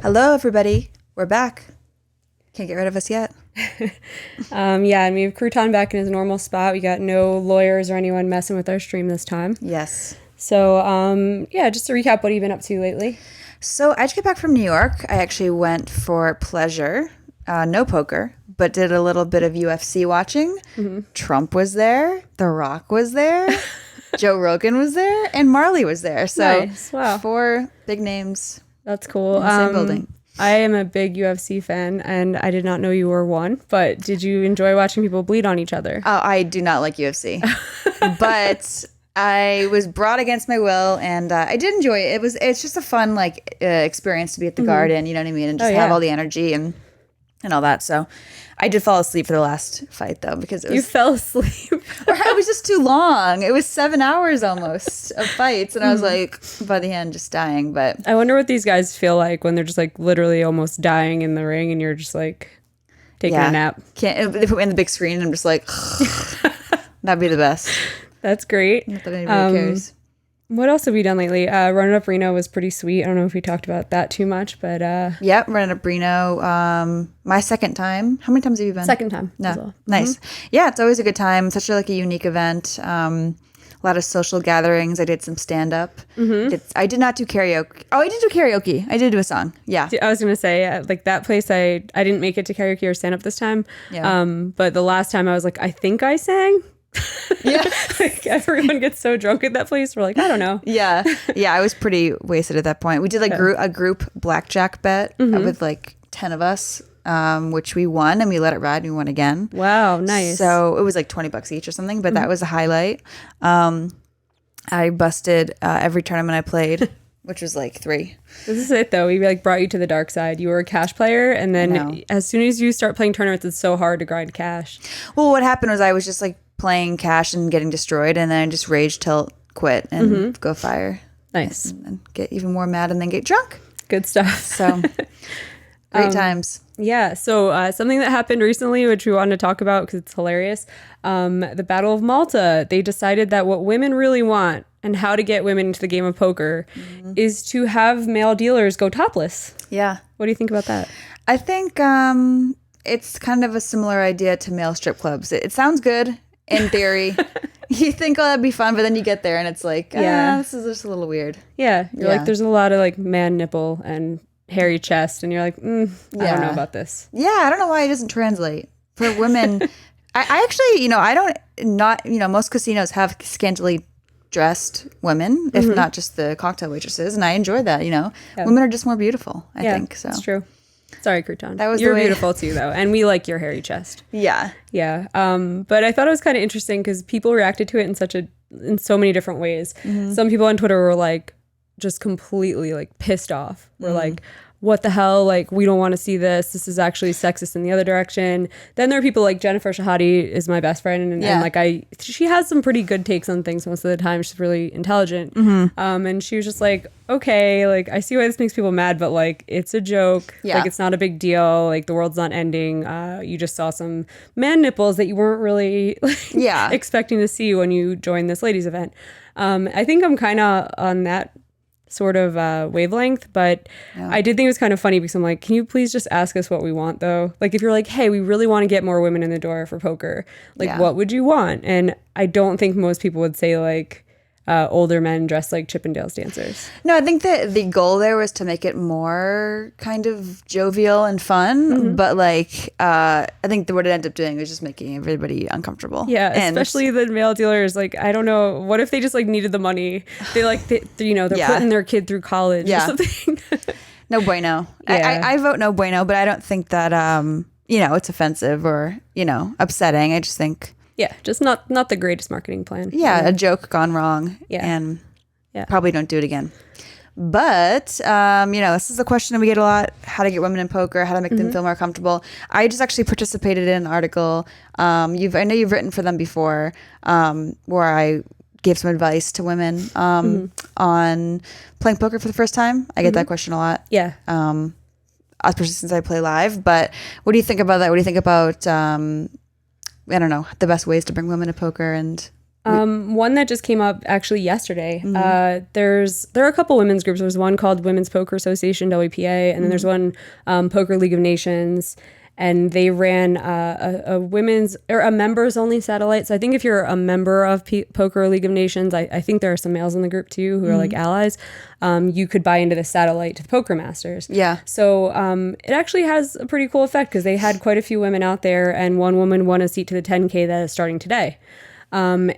Hello, everybody. We're back. Can't get rid of us yet. Yeah, and we have Crouton back in his normal spot. We got no lawyers or anyone messing with our stream this time. Yes. So, yeah, just to recap, what have you been up to lately? So I just got back from New York. I actually went for pleasure, no poker, but did a little bit of UFC watching. Trump was there. The Rock was there. Joe Rogan was there. And Marle was there. So Nice. Wow. 4 big names That's cool. in the same building. I am a big UFC fan, and I did not know you were one, but did you enjoy watching people bleed on each other? Oh, I do not like UFC. But I was brought against my will, and I did enjoy it. It's just a fun experience to be at the garden, you know what I mean, and just have all the energy and all that. So I did fall asleep for the last fight though, because You fell asleep. or it was just too long. It was 7 hours almost of fights, and I was like by the end just dying. But I wonder what these guys feel like when they're just like literally almost dying in the ring, and you're just like taking a nap. They put me in the big screen, and I'm just like that'd be the best. That's great. Not that anybody cares. What else have we done lately? Run It Up Reno was pretty sweet. I don't know if we talked about that too much, but Yep, Run It Up Reno. My second time. How many times have you been? second time. No, as well. nice. Yeah, it's always a good time. Such a unique event. A lot of social gatherings. I did some stand up. I did not do karaoke. Oh, I did do karaoke. I did do a song. Yeah. I was gonna say like that place. I didn't make it to karaoke or stand up this time. Yeah. But the last time I was like, I think I sang. Yeah. Like everyone gets so drunk at that place. We're like, I don't know. Yeah. Yeah. I was pretty wasted at that point. We did a group blackjack bet with 10 of us, which we won, and we let it ride and we won again. Wow, nice. So it was like $20 each or something, but that was a highlight. I busted every tournament I played, which was 3. This is it though. We brought you to the dark side. You were a cash player, and then as soon as you start playing tournaments, it's so hard to grind cash. Well, what happened was I was just playing cash and getting destroyed, and then I just rage till quit and go fire. Nice. And get even more mad and then get drunk. Good stuff. So great times. Yeah. So something that happened recently, which we wanted to talk about because it's hilarious. The Battle of Malta. They decided that what women really want and how to get women into the game of poker is to have male dealers go topless. Yeah. What do you think about that? I think it's kind of a similar idea to male strip clubs. It sounds good in theory. You think, oh, that'd be fun, but then you get there and it's this is just a little weird. Yeah. You're like, there's a lot of man nipple and hairy chest, and you're like, I don't know about this. Yeah, I don't know why it doesn't translate for women. I actually, I don't most casinos have scantily dressed women, if not just the cocktail waitresses, and I enjoy that. Women are just more beautiful. I think so. That's true. Sorry, Crouton. That was You're beautiful too, though, and we like your hairy chest. Yeah, yeah. But I thought it was kind of interesting because people reacted to it in so many different ways. Some people on Twitter were just completely pissed off. We're like, what the hell? We don't want to see this. This is actually sexist in the other direction. Then there are people like Jennifer Shahadi is my best friend. And she has some pretty good takes on things most of the time. She's really intelligent. And she was just like, okay, I see why this makes people mad, but it's a joke. Yeah. It's not a big deal. The world's not ending. You just saw some man nipples that you weren't really expecting to see when you joined this ladies event. I think I'm kind of on that sort of wavelength, but I did think it was kind of funny because I'm like, can you please just ask us what we want though? If you're like, hey, we really want to get more women in the door for poker, what would you want? And I don't think most people would say older men dressed like Chippendales dancers. No, I think that the goal there was to make it more kind of jovial and fun, but I think what it ended up doing was just making everybody uncomfortable. Yeah, especially the male dealers. I don't know, what if they just needed the money? They're putting their kid through college or something. No bueno. Yeah. I vote no bueno, but I don't think that it's offensive or upsetting. I just think. Yeah, just not the greatest marketing plan. Yeah, a joke gone wrong. Yeah. And probably don't do it again. But, this is a question that we get a lot: how to get women in poker, how to make them feel more comfortable. I just actually participated in an article. I know you've written for them before, where I gave some advice to women on playing poker for the first time. I get that question a lot. Yeah. Especially since I play live. But what do you think about that? What do you think about... I don't know, the best ways to bring women to poker and One that just came up actually yesterday. There are a couple women's groups. There's one called Women's Poker Association, WPA, and then there's one Poker League of Nations. And they ran a women's or a members only satellite. So I think if you're a member of Poker League of Nations, I think there are some males in the group too who are like allies. You could buy into the satellite to the Poker Masters. Yeah. So it actually has a pretty cool effect because they had quite a few women out there, and one woman won a seat to the 10K that is starting today. And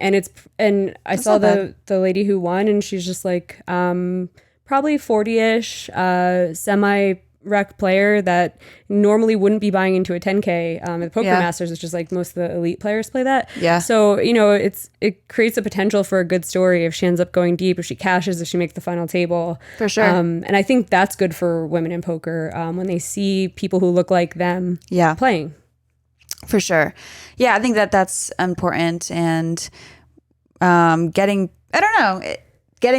I saw the lady who won, and she's just like probably 40-ish, semi-rec player that normally wouldn't be buying into a 10K at the Poker Masters, which is like most of the elite players play that. Yeah. So, it creates a potential for a good story if she ends up going deep, if she cashes, if she makes the final table. For sure. And I think that's good for women in poker when they see people who look like them playing. For sure. Yeah, I think that's important, and getting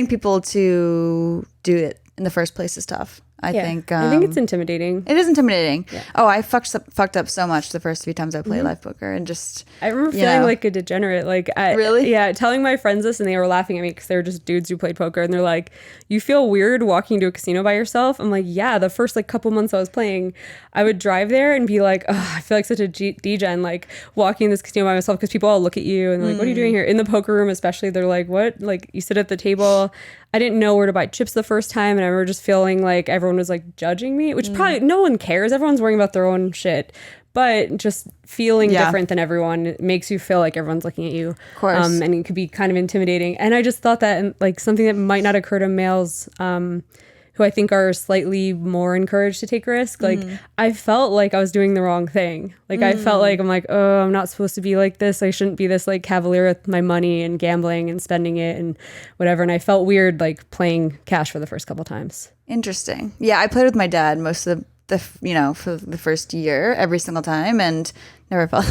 people to do it in the first place is tough. I think it's intimidating. It is intimidating. Yeah. Oh, I fucked up so much the first few times I played live poker, and just I remember feeling like a degenerate. Like really, telling my friends this, and they were laughing at me because they were just dudes who played poker, and they're like, "You feel weird walking to a casino by yourself?" I'm like, "Yeah." The first couple months I was playing, I would drive there and be like, "Oh, I feel like such a degen, like walking in this casino by myself," because people all look at you and they're like, "What are you doing here?" In the poker room, especially, they're like, "What?" Like you sit at the table. I didn't know where to buy chips the first time, and I remember just feeling like everyone was like judging me, which probably no one cares. Everyone's worrying about their own shit, but just feeling different than everyone makes you feel like everyone's looking at you. Of course. And it could be kind of intimidating. And I just thought that like something that might not occur to males who I think are slightly more encouraged to take a risk. Like I felt like I was doing the wrong thing. Like I felt like I'm like, oh, I'm not supposed to be like this. I shouldn't be this like cavalier with my money and gambling and spending it and whatever. And I felt weird like playing cash for the first couple times. Interesting. Yeah, I played with my dad most of for the first year every single time, and never felt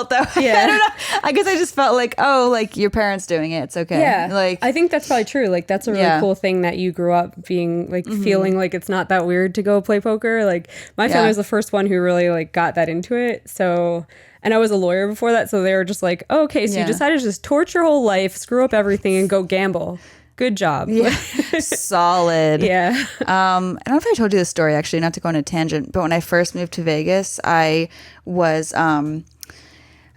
that way. Yeah. I don't know. I guess I just felt like, oh, like your parents doing it, it's okay. Yeah. Like I think that's probably true. Like that's a really cool thing that you grew up being like feeling like it's not that weird to go play poker. Like my family was the first one who really like got that into it. So and I was a lawyer before that, so they were just like, oh, okay, so you decided to just torch your whole life, screw up everything, and go gamble. Good job. Yeah. Solid. Yeah. I don't know if I told you this story, actually, not to go on a tangent, but when I first moved to Vegas, I was,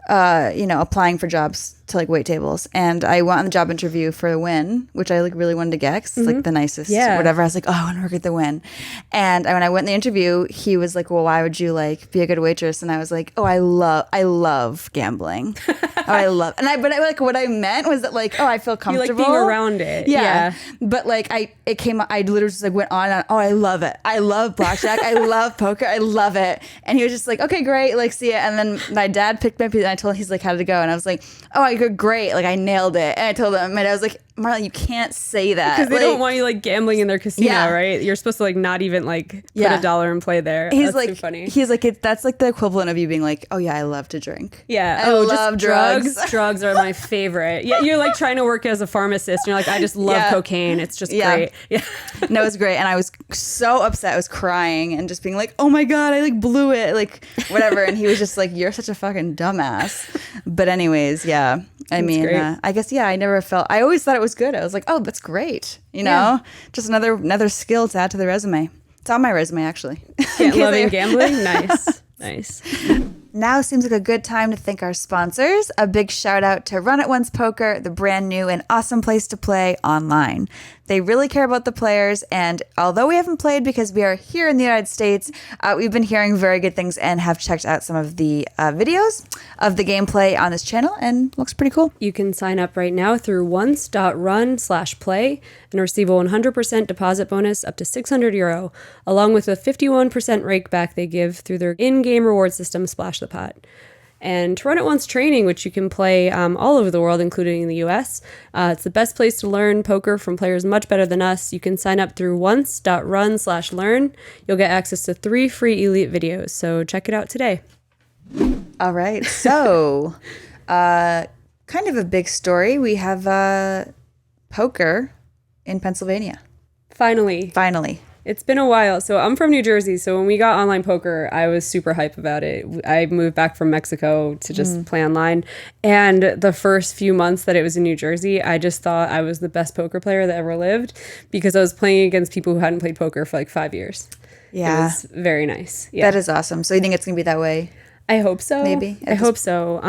applying for jobs to like wait tables, and I went on the job interview for the Win, which I like really wanted to get because it's like the nicest whatever. I was like, oh, I want to work at the Win. And when I went in the interview, he was like, well, why would you like be a good waitress? And I was like, oh, I love gambling. But what I meant was that like, oh, I feel comfortable. You like being around it. Yeah. But like I literally just like went on and oh, I love it. I love blackjack. I love poker. I love it. And he was just like, okay, great. Like, see it. And then my dad picked me up and I told him, he's like, how did it go? And I was like, oh, I did great. Like I nailed it. And I told him, and I was like, Marle, you can't say that. Because they don't want you like gambling in their casino, right? You're supposed to like not even like put $1 and play there. He's that's like, so funny. He's like, that's like the equivalent of you being like, oh yeah, I love to drink. Yeah. I love drugs. Drugs are my favorite. Yeah. You're like trying to work as a pharmacist. And you're like, I just love cocaine. It's just great. Yeah. No, it was great. And I was so upset. I was crying and just being like, oh my God, I like blew it. Like whatever. And he was just like, you're such a fucking dumbass. But anyways, yeah. I mean, I guess, I always thought it was good. I was like, oh, that's great. Just another skill to add to the resume. It's on my resume, actually. Yeah, loving gambling? Nice. Nice. Now seems like a good time to thank our sponsors. A big shout out to Run It Once Poker, the brand new and awesome place to play online. They really care about the players, and although we haven't played because we are here in the United States, we've been hearing very good things and have checked out some of the videos of the gameplay on this channel, and looks pretty cool. You can sign up right now through once.run/play and receive a 100% deposit bonus up to €600, along with a 51% rake back they give through their in-game reward system, Splash the Pot. And to Run It Once training, which you can play all over the world, including in the US. It's the best place to learn poker from players much better than us. You can sign up through once.run/learn. You'll get access to 3 free elite videos, so check it out today. All right, so kind of a big story. We have poker in Pennsylvania. Finally. It's been a while. So I'm from New Jersey. So when we got online poker, I was super hype about it. I moved back from Mexico to just play online. And the first few months that it was in New Jersey, I just thought I was the best poker player that ever lived because I was playing against people who hadn't played poker for like 5 years. Yeah. It was very nice. Yeah. That is awesome. So you think it's going to be that way? I hope so. Maybe. I hope so.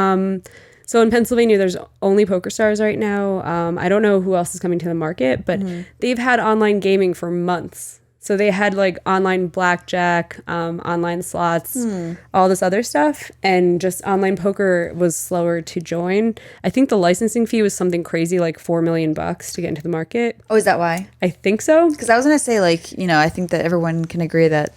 So in Pennsylvania, there's only PokerStars right now. I don't know who else is coming to the market, but they've had online gaming for months. So they had like online blackjack, online slots, all this other stuff. And just online poker was slower to join. I think the licensing fee was something crazy, like $4 million to get into the market. Oh, is that why? I think so. Because I was going to say, like, I think that everyone can agree that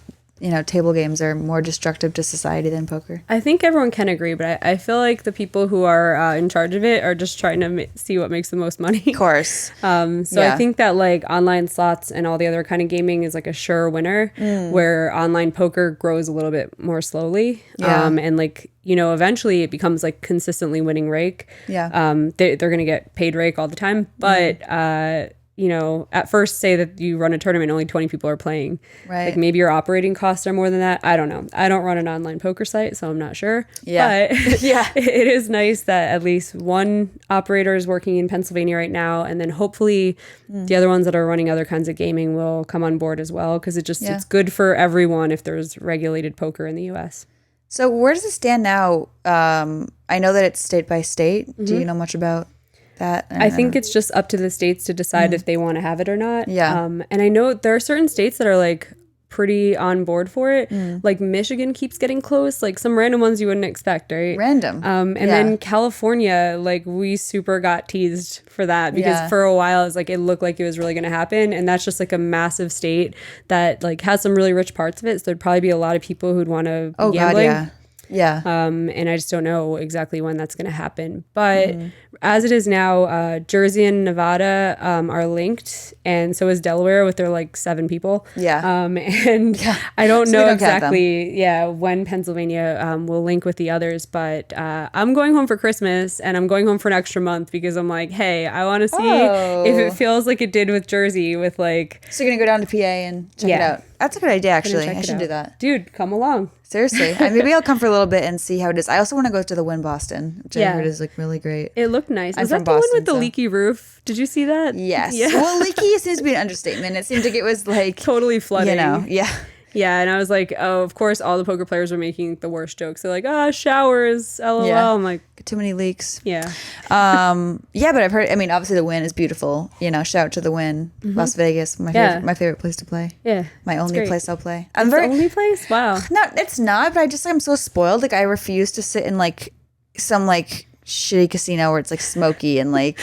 table games are more destructive to society than poker. I think everyone can agree, but I feel like the people who are in charge of it are just trying to see what makes the most money. Of course. I think that like online slots and all the other kind of gaming is like a sure winner, where online poker grows a little bit more slowly. Yeah. And like, eventually it becomes like consistently winning Rake. Yeah. They're going to get paid Rake all the time, but at first say that you run a tournament, only 20 people are playing. Right. Like maybe your operating costs are more than that. I don't know. I don't run an online poker site, so I'm not sure. Yeah. But yeah, it is nice that at least one operator is working in Pennsylvania right now. And then hopefully the other ones that are running other kinds of gaming will come on board as well. Because it's good for everyone if there's regulated poker in the US. So where does it stand now? I know that it's state by state. Do you know much about that? I think it's just up to the states to decide if they want to have it or not. Yeah. And I know there are certain states that are like pretty on board for it. Like Michigan keeps getting close, like some random ones you wouldn't expect, right? Random. And then California, like we super got teased for that because for a while it's like it looked like it was really going to happen, and that's just like a massive state that like has some really rich parts of it. So there'd probably be a lot of people who'd want to be gambling. God, yeah. And I just don't know exactly when that's going to happen. But as it is now, Jersey and Nevada are linked, and so is Delaware with their like 7 people. Yeah. I don't know exactly, when Pennsylvania will link with the others. But I'm going home for Christmas, and I'm going home for an extra month because I'm like, hey, I want to see if it feels like it did with Jersey with like. So you're going to go down to PA and check it out. That's a good idea, actually. I should do that. Dude, come along. Seriously. Maybe I'll come for a little bit and see how it is. I also want to go to the Wynn Boston, which I heard is like really great. It looked nice. Was that the one with the leaky roof? Did you see that? Yes. Yeah. Well, leaky seems to be an understatement. It seemed like it was like totally flooding. Yeah. Yeah, and I was like, oh, of course, all the poker players were making the worst jokes. They're like, showers, LOL. Yeah. I'm like, too many leaks. Yeah. But I've heard, obviously the Wynn is beautiful. Shout out to the Wynn, Las Vegas, my favorite place to play. Yeah. My only place I'll play. The only place? Wow. No, it's not, but I just, I'm so spoiled. Like, I refuse to sit in, like, some, like, shitty casino where it's, like, smoky and, like...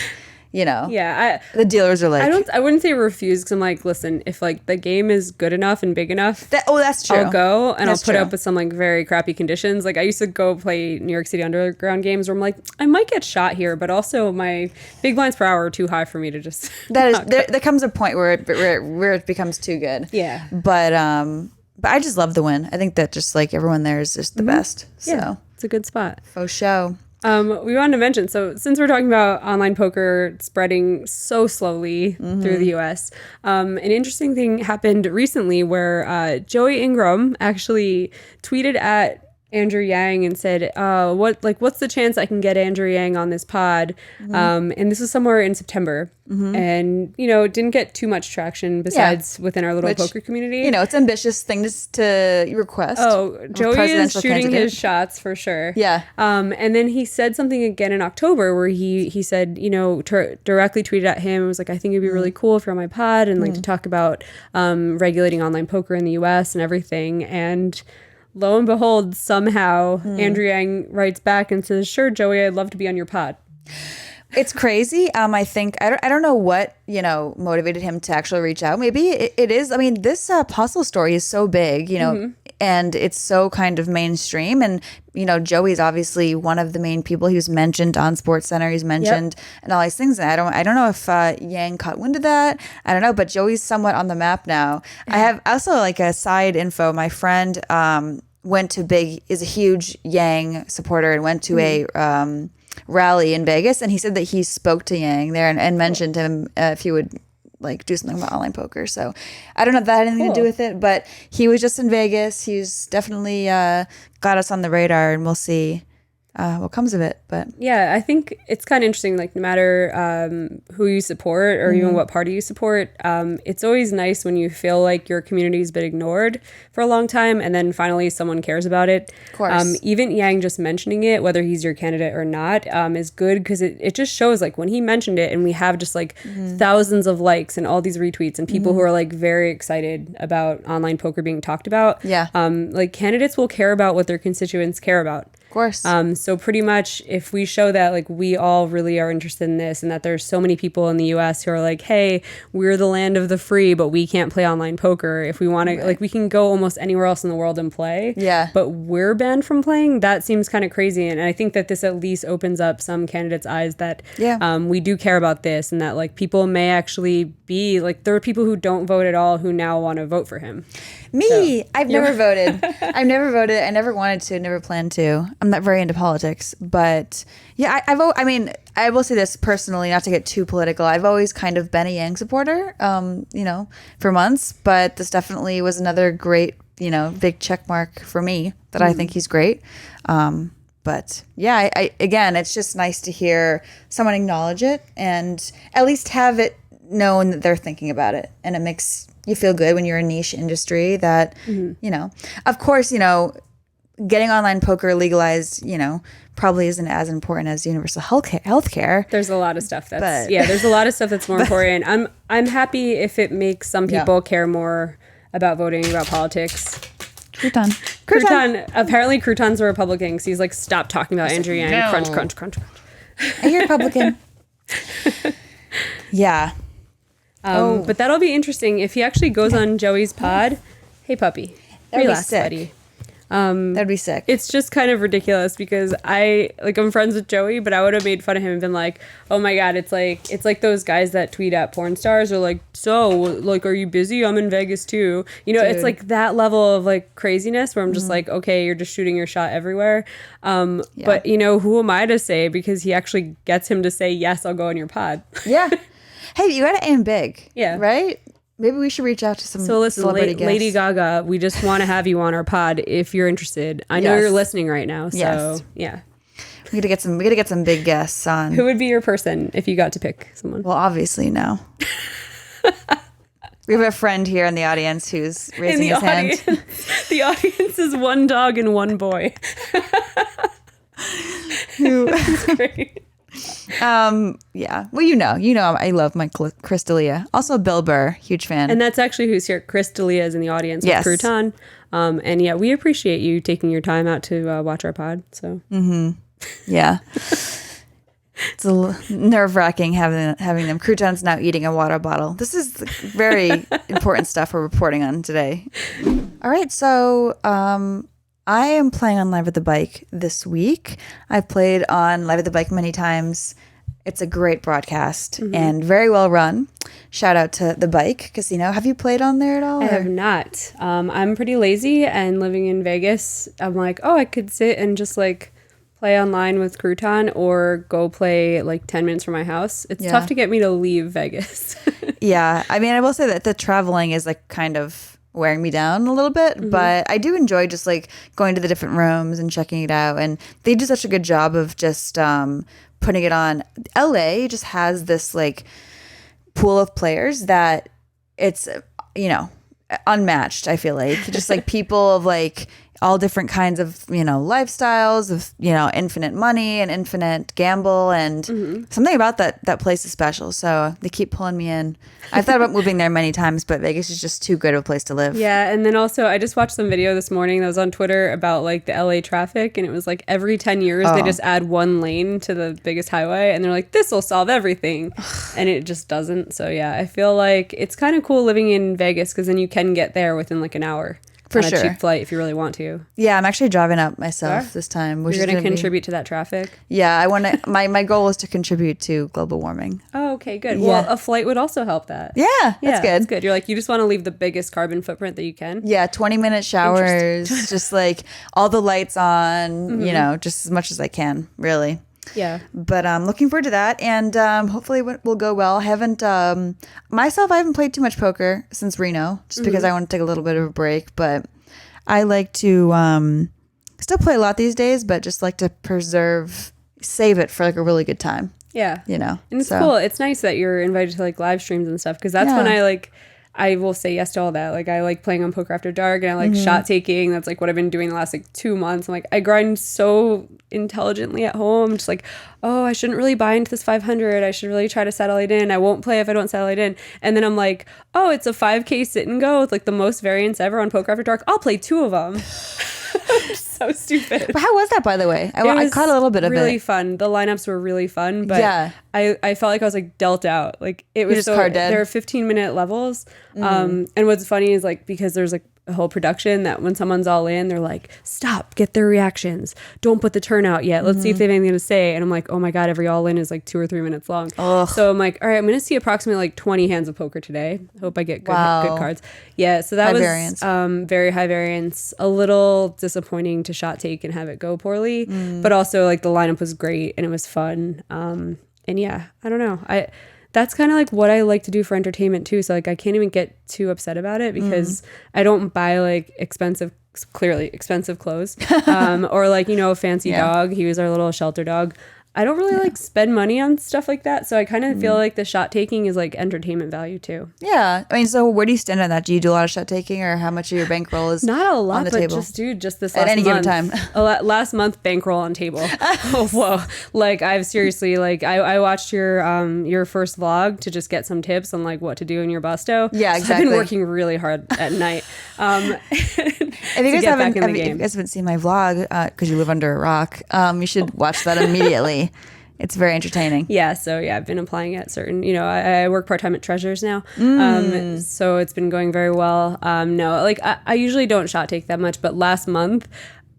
Yeah, the dealers are like, I wouldn't say refuse, because I'm like, listen, if like the game is good enough and big enough, that's true. I'll go and I'll put up with some like very crappy conditions. Like I used to go play New York City Underground games where I'm like, I might get shot here, but also my big blinds per hour are too high for me to just. There comes a point where it becomes too good. Yeah, but I just love the Wynn. I think that just like everyone there is just the best. So yeah, it's a good spot. Faux show. We wanted to mention, so since we're talking about online poker spreading so slowly through the US, an interesting thing happened recently where Joey Ingram actually tweeted at Andrew Yang and said, what's the chance I can get Andrew Yang on this pod? And this was somewhere in September. And, it didn't get too much traction besides within our little poker community. It's an ambitious thing to request. Oh, Joey is shooting his shots for sure. Yeah. And then he said something again in October where he said, directly tweeted at him. It was like, I think it'd be really cool if you're on my pod and like to talk about regulating online poker in the US and everything. And lo and behold, somehow Andrew Yang writes back and says, sure, Joey, I'd love to be on your pod. It's crazy. I think I don't know what motivated him to actually reach out. Maybe it is. I mean, this puzzle story is so big, and it's so kind of mainstream. And Joey's obviously one of the main people. He was mentioned on SportsCenter. He's mentioned and all these things. And I don't know if Yang caught wind of that. I don't know, but Joey's somewhat on the map now. I have also like a side info. My friend is a huge Yang supporter and went to a rally in Vegas, and he said that he spoke to Yang there and mentioned him if he would like do something about online poker. So I don't know if that had anything to do with it, but he was just in Vegas. He's definitely got us on the radar, and we'll see what comes of it. But yeah, I think it's kind of interesting, like no matter who you support or even what party you support, it's always nice when you feel like your community's been ignored for a long time and then finally someone cares about it. Of course. Even Yang just mentioning it, whether he's your candidate or not, is good because it just shows like when he mentioned it and we have just like thousands of likes and all these retweets and people who are like very excited about online poker being talked about. Yeah. Like candidates will care about what their constituents care about. Of course. So pretty much if we show that like we all really are interested in this and that there's so many people in the US who are like, hey, we're the land of the free, but we can't play online poker. If we want to, like we can go almost anywhere else in the world and play. Yeah. But we're banned from playing. That seems kind of crazy. And I think that this at least opens up some candidates' eyes that we do care about this and that like people may actually be like, there are people who don't vote at all who now want to vote for him. Me, I've never voted. I've never voted. I never wanted to, never planned to. I'm not very into politics, but yeah, I vote. I mean, I will say this personally, not to get too political. I've always kind of been a Yang supporter, for months, but this definitely was another great, big check mark for me that I think he's great. But yeah, I again, it's just nice to hear someone acknowledge it and at least have it known that they're thinking about it, and it makes you feel good when you're a niche industry that, of course, getting online poker legalized, probably isn't as important as universal healthcare. There's a lot of stuff there's a lot of stuff that's more important. I'm happy if it makes some people care more about voting, about politics. Crouton. Apparently Crouton's a Republican because he's like, stop talking about Andrew Yang. No. Crunch, crunch, crunch, crunch. Are you Republican? Yeah. But that'll be interesting if he actually goes on Joey's pod. Hey, puppy. That'd Relax, be sick. buddy. That'd be sick. It's just kind of ridiculous because I'm friends with Joey, but I would have made fun of him and been like, oh my God, it's like those guys that tweet at porn stars are like, so like, are you busy? I'm in Vegas too. Dude. It's like that level of like craziness where I'm just like, okay, you're just shooting your shot everywhere. But who am I to say, because he actually gets him to say, yes, I'll go on your pod. Yeah. Hey, you got to aim big. Yeah. Right? Maybe we should reach out to some celebrity guests. Lady Gaga, we just want to have you on our pod if you're interested. I know you're listening right now, so yeah. We gotta get some big guests on. Who would be your person if you got to pick someone? Well, obviously no. We have a friend here in the audience who's raising his hand. The audience is one dog and one boy. That's great. Yeah. Well, I love my Chris D'Elia. Also Bill Burr, huge fan. And that's actually who's here. Chris D'Elia is in the audience with Crouton. And yeah, we appreciate you taking your time out to watch our pod. So. Yeah. It's a little nerve-wracking having them. Crouton's now eating a water bottle. This is very important stuff we're reporting on today. All right, so I am playing on Live at the Bike this week. I've played on Live at the Bike many times. It's a great broadcast and very well run. Shout out to the Bike Casino. Have you played on there at all? I have not. I'm pretty lazy, and living in Vegas, I'm like, I could sit and just like play online with Crouton or go play like 10 minutes from my house. It's tough to get me to leave Vegas. Yeah. I mean, I will say that the traveling is like kind of wearing me down a little bit, but I do enjoy just like going to the different rooms and checking it out. And they do such a good job of just putting it on. LA just has this like pool of players that it's, unmatched, I feel like. Just like people of like all different kinds of, lifestyles of, infinite money and infinite gamble, and something about that place is special. So they keep pulling me in. I've thought about moving there many times, but Vegas is just too good of a place to live. Yeah. And then also I just watched some video this morning that was on Twitter about like the LA traffic, and it was like every 10 years they just add one lane to the biggest highway and they're like, this will solve everything. And it just doesn't. So yeah, I feel like it's kind of cool living in Vegas because then you can get there within like an hour. For sure. A cheap flight if you really want to. Yeah, I'm actually driving up myself this time. You're going to contribute to that traffic? Yeah, I want to. My goal is to contribute to global warming. Oh, okay, good. Yeah. Well, a flight would also help that. Yeah, that's good. That's good. You're like, you just want to leave the biggest carbon footprint that you can? Yeah, 20-minute showers, just like all the lights on, just as much as I can, really. Yeah. But looking forward to that, and hopefully it will go well. I haven't played too much poker since Reno, just because I want to take a little bit of a break. But I like to still play a lot these days, but just like to save it for like a really good time. Yeah. You know, and it's cool. It's nice that you're invited to like live streams and stuff, because that's when I will say yes to all that. Like, I like playing on Poker After Dark, and I like shot taking. That's like what I've been doing the last like 2 months. I'm like, I grind so intelligently at home. Just like, oh, I shouldn't really buy into this 500. I should really try to settle it in. I won't play if I don't settle it in. And then I'm like, oh, it's a 5K sit and go with like the most variance ever on Poker After Dark. I'll play 2 of them. So stupid. But how was that, by the way? I caught a little bit of it. Really fun. The lineups were really fun, but I felt like I was like dealt out. Like, it was just card dead. There are 15-minute levels. And what's funny is like, because there's like a whole production that when someone's all in, they're like, stop, get their reactions. Don't put the turn out yet. Let's see if they have anything to say. And I'm like, oh my God, every all in is like 2 or 3 minutes long. Ugh. So I'm like, all right, I'm going to see approximately like 20 hands of poker today. Hope I get good cards. Yeah. So that high was variance. Very high variance, a little disappointing to shot take and have it go poorly, but also like the lineup was great and it was fun. And yeah, I don't know. That's kind of like what I like to do for entertainment too. So like, I can't even get too upset about it, because I don't buy like clearly expensive clothes, or like, you know, a fancy dog. He was our little shelter dog. I don't really like spend money on stuff like that. So I kind of feel like the shot taking is like entertainment value too. Yeah. I mean, so where do you stand on that? Do you do a lot of shot taking, or how much of your bankroll is not a lot, on the but table? just this last at any month, given time? Last month bankroll on table. Oh, whoa. Like, I've seriously, like, I watched your first vlog to just get some tips on like what to do in your busto. Yeah, exactly. So I've been working really hard at night. If you guys haven't seen my vlog, because you live under a rock, you should watch that immediately. It's very entertaining. Yeah, so yeah, I've been applying at certain, you know, I work part-time at Treasures now, so it's been going very well. No, like, I usually don't shot take that much, but last month,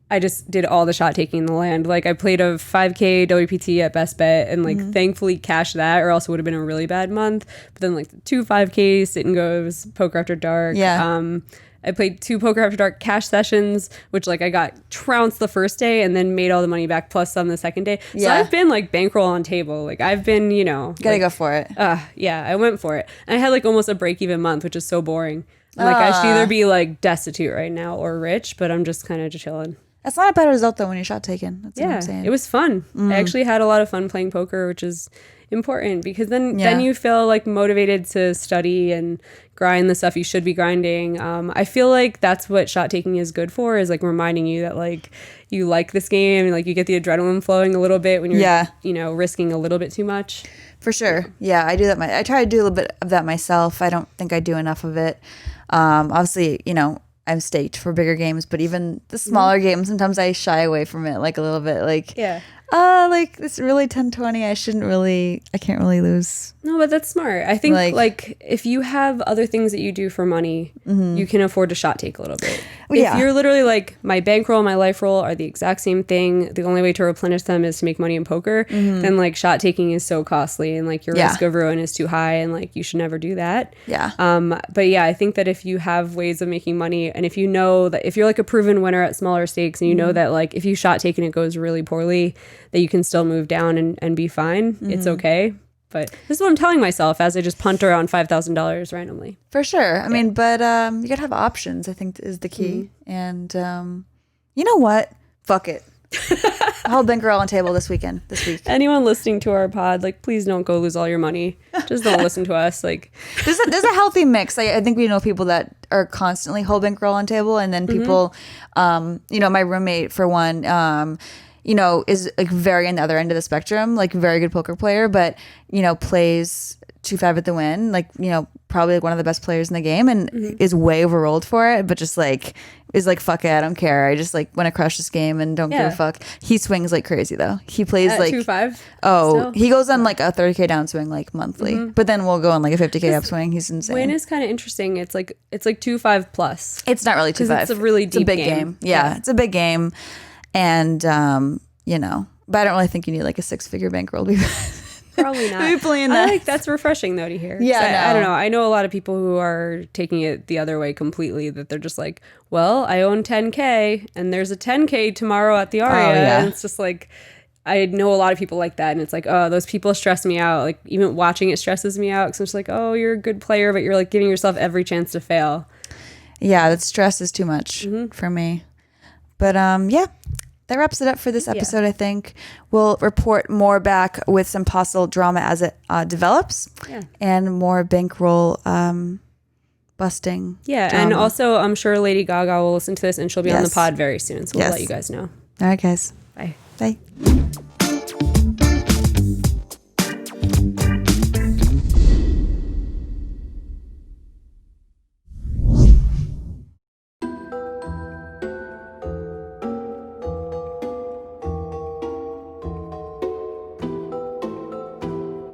I just did all the shot taking in the land. Like, I played a 5K WPT at Best Bet and like thankfully cashed that, or else it would have been a really bad month. But then like 2 5Ks, sit and goes, Poker After Dark. Yeah. I played 2 Poker After Dark cash sessions, which like I got trounced the first day and then made all the money back plus some the second day. So I've been like bankroll on table. Like, I've been, you know. Gotta go for it. Yeah, I went for it. And I had like almost a break-even month, which is so boring. Like, I should either be like destitute right now or rich, but I'm just kind of just chilling. That's not a bad result though when you're shot taking. That's what I'm saying. It was fun. I actually had a lot of fun playing poker, which is important, because then you feel like motivated to study and grind the stuff you should be grinding. I feel like that's what shot taking is good for, is like reminding you that like you like this game and like you get the adrenaline flowing a little bit when you're you know, risking a little bit too much. For sure. Yeah, I do that. I try to do a little bit of that myself. I don't think I do enough of it. Obviously, you know, I'm staked for bigger games, but even the smaller games, sometimes I shy away from it like a little bit. Like, like, it's really 10-20. I can't really lose. No, but that's smart. I think like if you have other things that you do for money, you can afford to shot take a little bit. If you're literally like, my bankroll and my life roll are the exact same thing, the only way to replenish them is to make money in poker, then like shot taking is so costly and like your risk of ruin is too high and like you should never do that. But yeah, I think that if you have ways of making money, and if you know that if you're like a proven winner at smaller stakes, and you know that like if you shot take and it goes really poorly, that you can still move down and be fine. It's okay. But this is what I'm telling myself as I just punt around $5,000 randomly. For sure. I mean, but you gotta have options, I think, is the key. And you know what? Fuck it. I'll bankroll on table this week. Anyone listening to our pod, like, please don't go lose all your money. Just don't listen to us. Like, there's a healthy mix. I think we know people that are constantly whole bankroll on table, and then people, you know, my roommate for one, you know, is like very on the other end of the spectrum, like very good poker player, but, you know, plays 2-5 at the win, like, you know, probably like one of the best players in the game, and is way overrolled for it, but just like is like, fuck it, I don't care, I just like want to crush this game and don't give a fuck. He swings like crazy though. He plays like 2-5. Oh, he goes on like a 30K downswing like monthly, but then we'll go on like a 50K upswing. He's insane. Win is kind of interesting. It's like 2-5 plus. It's not really 2-5. It's a really deep big game. Yeah, it's a big game. And you know, but I don't really think you need like a 6-figure bankroll to be probably not. Playing that. I like, that's refreshing though to hear. Yeah, I don't know. I know a lot of people who are taking it the other way completely, that they're just like, well, I own 10K and there's a 10K tomorrow at the Aria. And it's just like, I know a lot of people like that, and it's like, oh, those people stress me out. Like, even watching it stresses me out, because I'm just like, oh, you're a good player, but you're like giving yourself every chance to fail. Yeah, that stress is too much for me. But yeah, that wraps it up for this episode, I think. We'll report more back with some possible drama as it develops and more bankroll busting. Yeah, drama. And also I'm sure Lady Gaga will listen to this and she'll be on the pod very soon, so we'll let you guys know. All right, guys. Bye. Bye.